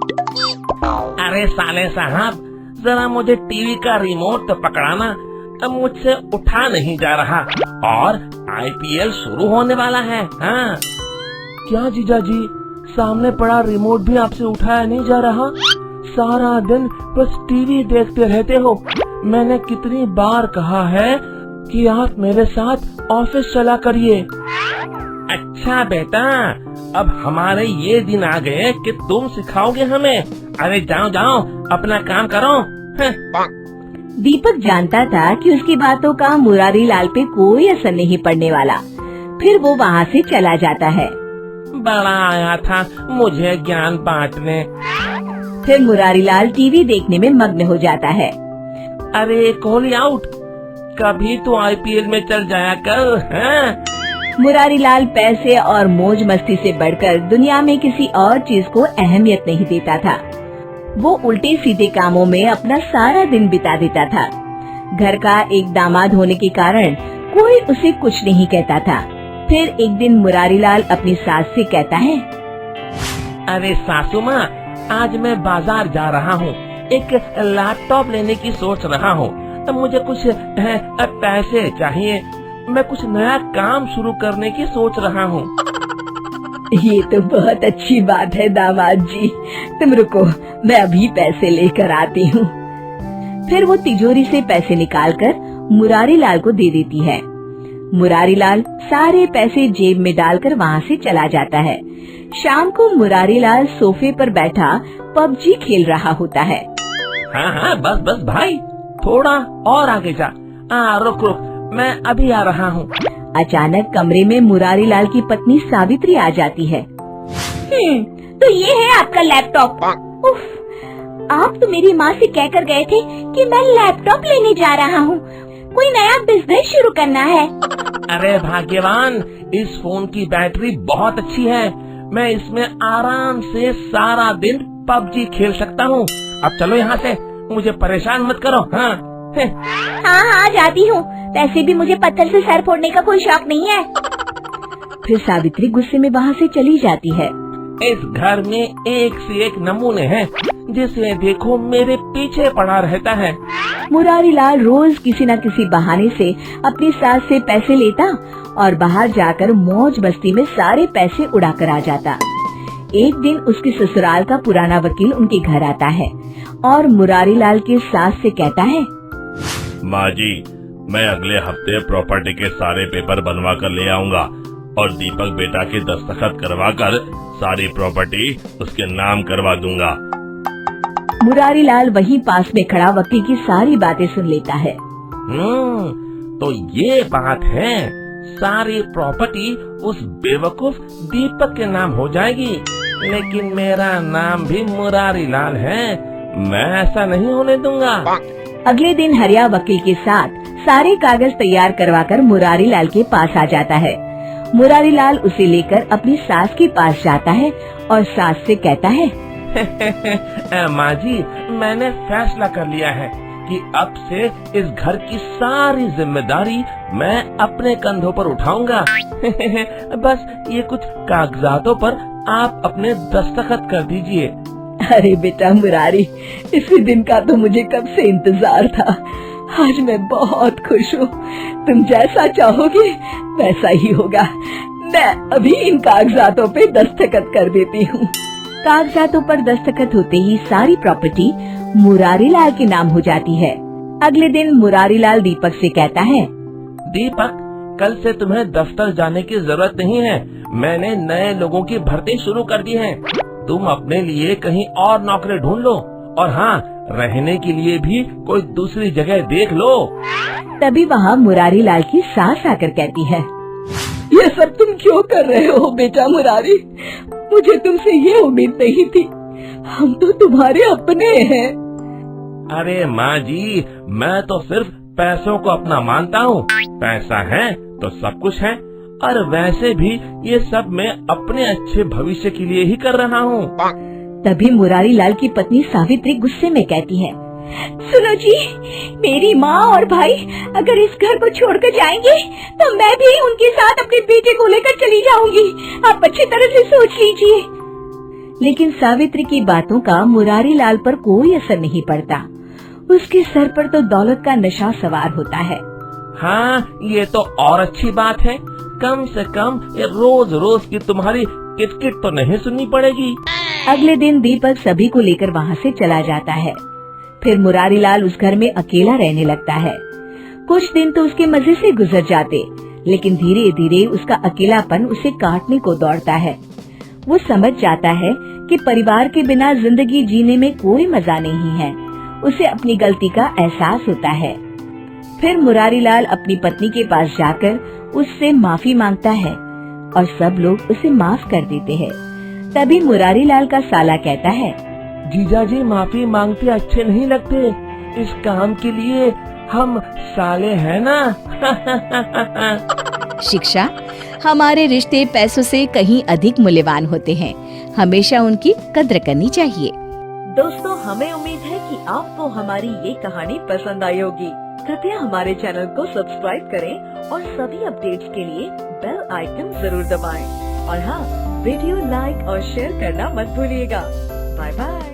अरे साले साहब, जरा मुझे टीवी का रिमोट तो पकड़ाना, अब मुझसे उठा नहीं जा रहा और आईपीएल शुरू होने वाला है। हाँ। क्या जीजाजी, सामने पड़ा रिमोट भी आपसे उठाया नहीं जा रहा? सारा दिन बस टीवी देखते रहते हो। मैंने कितनी बार कहा है कि आप मेरे साथ ऑफिस चला करिए। अच्छा बेटा, अब हमारे ये दिन आ गए कि तुम सिखाओगे हमें। अरे जाओ जाओ, अपना काम करो। दीपक जानता था कि उसकी बातों का मुरारी लाल पे कोई असर नहीं पड़ने वाला। फिर वो वहाँ से चला जाता है। बड़ा आया था मुझे ज्ञान बांटने। फिर मुरारी लाल टीवी देखने में मग्न हो जाता है। अरे कोहली आउट, कभी तो आईपीएल में चल जाया कर। हाँ? मुरारी लाल पैसे और मौज मस्ती से बढ़कर दुनिया में किसी और चीज को अहमियत नहीं देता था। वो उल्टे सीधे कामों में अपना सारा दिन बिता देता था। घर का एक दामाद होने के कारण कोई उसे कुछ नहीं कहता था। फिर एक दिन मुरारी लाल अपनी सास से कहता है, अरे सासू माँ, आज मैं बाजार जा रहा हूँ, एक लैपटॉप लेने की सोच रहा हूँ। अब मुझे कुछ पैसे चाहिए, मैं कुछ नया काम शुरू करने की सोच रहा हूँ। ये तो बहुत अच्छी बात है दामाद जी, तुम रुको, मैं अभी पैसे लेकर आती हूँ। फिर वो तिजोरी से पैसे निकालकर मुरारी लाल को दे देती है। मुरारी लाल सारे पैसे जेब में डालकर वहाँ से चला जाता है। शाम को मुरारी लाल सोफे पर बैठा पबजी खेल रहा होता है। हाँ हाँ, बस बस भाई, थोड़ा और आगे जा। रुक रुक, मैं अभी आ रहा हूँ। अचानक कमरे में मुरारी लाल की पत्नी सावित्री आ जाती है। तो ये है आपका लैपटॉप। उफ, आप तो मेरी माँ से कहकर गए थे कि मैं लैपटॉप लेने जा रहा हूँ, कोई नया बिजनेस शुरू करना है। अरे भाग्यवान, इस फोन की बैटरी बहुत अच्छी है, मैं इसमें आराम से सारा दिन पबजी खेल सकता हूँ। अब चलो यहाँ से, मुझे परेशान मत करो। हाँ हाँ जाती हूँ, वैसे भी मुझे पत्थर से सर फोड़ने का कोई शौक नहीं है। फिर सावित्री गुस्से में वहाँ से चली जाती है। इस घर में एक से एक नमूने हैं, जिसे देखो मेरे पीछे पड़ा रहता है। मुरारी लाल रोज किसी न किसी बहाने से अपनी सास से पैसे लेता और बाहर जाकर मौज मस्ती में सारे पैसे उड़ा कर आ जाता। एक दिन उसके ससुराल का पुराना वकील उनके घर आता है और मुरारी लाल की सास से कहता है, माँ जी, मैं अगले हफ्ते प्रॉपर्टी के सारे पेपर बनवा कर ले आऊँगा और दीपक बेटा के दस्तखत करवा कर सारी प्रॉपर्टी उसके नाम करवा दूंगा। मुरारी लाल वहीं पास में खड़ा वकील की सारी बातें सुन लेता है। तो ये बात है, सारी प्रॉपर्टी उस बेवकूफ दीपक के नाम हो जाएगी, लेकिन मेरा नाम भी मुरारी लाल है, मैं ऐसा नहीं होने दूंगा। अगले दिन हरिया वकील के साथ सारे कागज तैयार करवाकर मुरारी लाल के पास आ जाता है। मुरारी लाल उसे लेकर अपनी सास के पास जाता है और सास से कहता है, माँ जी, मैंने फैसला कर लिया है कि अब से इस घर की सारी जिम्मेदारी मैं अपने कंधों पर उठाऊंगा। बस ये कुछ कागजातों पर आप अपने दस्तखत कर दीजिए। अरे बेटा मुरारी, इसी दिन का तो मुझे कब से इंतजार था। आज मैं बहुत खुश हूँ, तुम जैसा चाहोगे वैसा ही होगा। मैं अभी इन कागजातों पे दस्तखत कर देती हूँ। कागजातों पर दस्तखत होते ही सारी प्रॉपर्टी मुरारी लाल के नाम हो जाती है। अगले दिन मुरारी लाल दीपक से कहता है, दीपक, कल से तुम्हें दफ्तर जाने की जरूरत नहीं है, मैंने नए लोगों की भर्ती शुरू कर दी है। तुम अपने लिए कहीं और नौकरी ढूंढ लो, और हाँ, रहने के लिए भी कोई दूसरी जगह देख लो। तभी वहाँ मुरारी लाल की सास आकर कहती है, ये सब तुम क्यों कर रहे हो बेटा मुरारी? मुझे तुमसे ये उम्मीद नहीं थी, हम तो तुम्हारे अपने हैं। अरे माँ जी, मैं तो सिर्फ पैसों को अपना मानता हूँ, पैसा है तो सब कुछ है, और वैसे भी ये सब मैं अपने अच्छे भविष्य के लिए ही कर रहा हूँ। तभी मुरारी लाल की पत्नी सावित्री गुस्से में कहती है, सुनो जी, मेरी माँ और भाई अगर इस घर को छोड़कर जाएंगे तो मैं भी उनके साथ अपने बेटे को लेकर चली जाऊंगी। आप अच्छी तरह से सोच लीजिए। लेकिन सावित्री की बातों का मुरारी लाल पर कोई असर नहीं पड़ता। उसके सर पर तो दौलत का नशा सवार होता है। हाँ, ये तो और अच्छी बात है। कम से कम ये रोज रोज की तुम्हारी किटकिट तो नहीं सुननी पड़ेगी। अगले दिन दीपक सभी को लेकर वहाँ से चला जाता है। फिर मुरारी लाल उस घर में अकेला रहने लगता है। कुछ दिन तो उसके मजे से गुजर जाते, लेकिन धीरे धीरे उसका अकेलापन उसे काटने को दौड़ता है। वो समझ जाता है कि परिवार के बिना जिंदगी जीने में कोई मजा नहीं है। उसे अपनी गलती का एहसास होता है। फिर मुरारी लाल अपनी पत्नी के पास जाकर उससे माफी मांगता है और सब लोग उसे माफ कर देते हैं। तभी मुरारी लाल का साला कहता है, जीजाजी माफी मांगते अच्छे नहीं लगते। इस काम के लिए हम साले हैं ना। शिक्षा, हमारे रिश्ते पैसों से कहीं अधिक मूल्यवान होते हैं। हमेशा उनकी कद्र करनी चाहिए। दोस्तों, हमें उम्मीद है कि आपको हमारी ये कहानी पसंद आई होगी। कृपया हमारे चैनल को सब्सक्राइब करें और सभी अपडेट्स के लिए बेल आइकन जरूर दबाएं। और हाँ, वीडियो लाइक और शेयर करना मत भूलिएगा। Bye bye.